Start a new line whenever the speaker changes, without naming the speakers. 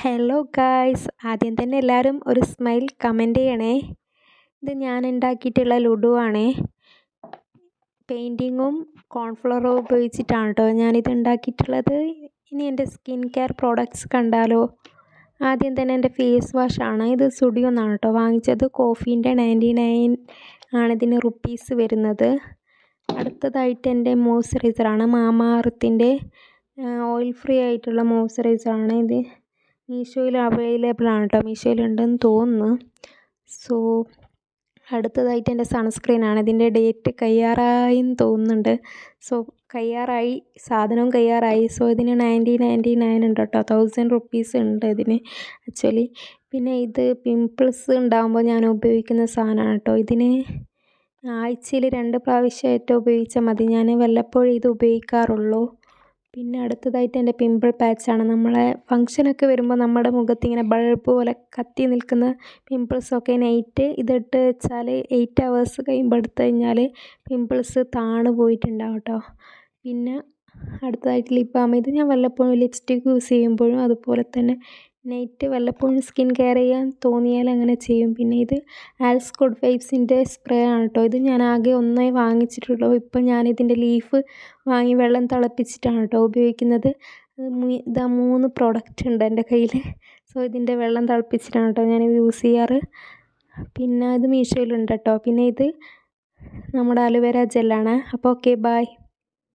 Hello guys, ആദ്യം തന്നെ എല്ലാവരും ഒരു സ്മൈൽ കമൻറ്റ് ചെയ്യണേ. ഇത് ഞാൻ ഉണ്ടാക്കിയിട്ടുള്ള ലുഡു ആണേ. പെയിൻറ്റിങ്ങും കോൺഫ്ലവറും ഉപയോഗിച്ചിട്ടാണ് കേട്ടോ ഞാനിത് ഉണ്ടാക്കിയിട്ടുള്ളത്. ഇനി എൻ്റെ സ്കിൻ കെയർ പ്രോഡക്റ്റ്സ് കണ്ടാലോ. ആദ്യം തന്നെ എൻ്റെ ഫേസ് വാഷാണ്. ഇത് സ്റ്റുഡിയോ എന്നാണ് കേട്ടോ വാങ്ങിച്ചത്. കോഫീൻ്റെ 99 ആണ് ഇതിന് റുപ്പീസ് വരുന്നത്. അടുത്തതായിട്ട് എൻ്റെ മോയ്സ്ചറൈസറാണ്. മാമാ എർത്തിൻ്റെ ഓയിൽ ഫ്രീ ആയിട്ടുള്ള മോയ്സ്ചറൈസറാണ് ഇത്. മീഷോയിൽ അവൈലബിൾ ആണ് കേട്ടോ, മീഷോയിലുണ്ടെന്ന് തോന്നുന്നു. സോ അടുത്തതായിട്ട് എൻ്റെ സൺസ്ക്രീനാണ്. ഇതിൻ്റെ ഡേറ്റ് കഴിയാറായി എന്ന് തോന്നുന്നുണ്ട്. സോ സാധനവും കഴിയാറായി. സോ ഇതിന് 99 ഉണ്ട് കേട്ടോ, 1000 റുപ്പീസ് ഉണ്ട് ഇതിന് ആക്ച്വലി. പിന്നെ ഇത് പിമ്പിൾസ് ഉണ്ടാകുമ്പോൾ ഞാൻ ഉപയോഗിക്കുന്ന സാധനമാണ് കേട്ടോ. ഇതിന് ആഴ്ചയിൽ 2 പ്രാവശ്യമായിട്ട് ഉപയോഗിച്ചാൽ മതി. ഞാൻ വല്ലപ്പോഴും ഇത് ഉപയോഗിക്കാറുള്ളൂ. പിന്നെ അടുത്തതായിട്ട് എൻ്റെ പിമ്പിൾ പാച്ചാണ്. നമ്മളെ ഫങ്ഷനൊക്കെ വരുമ്പോൾ നമ്മുടെ മുഖത്ത് ഇങ്ങനെ ബൾബ് പോലെ കത്തി നിൽക്കുന്ന പിമ്പിൾസൊക്കെ നൈറ്റ് ഇതിട്ട് വെച്ചാൽ 8 hours കഴിയുമ്പോൾ എടുത്തു കഴിഞ്ഞാൽ പിമ്പിൾസ് താണു പോയിട്ടുണ്ടാവും കേട്ടോ. പിന്നെ അടുത്തതായിട്ട് ലിപ് ബാം. ഇത് ഞാൻ വല്ലപ്പോഴും ലിപ്സ്റ്റിക്ക് യൂസ് ചെയ്യുമ്പോഴും അതുപോലെ തന്നെ നൈറ്റ് വല്ലപ്പോഴും സ്കിൻ കെയർ ചെയ്യാൻ തോന്നിയാൽ അങ്ങനെ ചെയ്യും. പിന്നെ ഇത് ആൽസ് ഗുഡ് വൈബ്സിൻ്റെ സ്പ്രേ ആണ് കേട്ടോ. ഇത് ഞാൻ ആകെ ഒന്നേ വാങ്ങിച്ചിട്ടുള്ളൂ. ഇപ്പം ഞാനിതിൻ്റെ ലീഫ് വാങ്ങി വെള്ളം തിളപ്പിച്ചിട്ടാണ് കേട്ടോ ഉപയോഗിക്കുന്നത്. ഇതാ 3 പ്രോഡക്റ്റ് ഉണ്ട് എൻ്റെ കയ്യിൽ. സോ ഇതിൻ്റെ വെള്ളം തിളപ്പിച്ചിട്ടാണ് കേട്ടോ ഞാനിത് യൂസ് ചെയ്യാറ്. പിന്നെ ഇത് മീഷോയിലുണ്ട് കേട്ടോ. പിന്നെ ഇത് നമ്മുടെ അലോവേര ജെല്ലാണ്. അപ്പോൾ ഓക്കെ, ബൈ.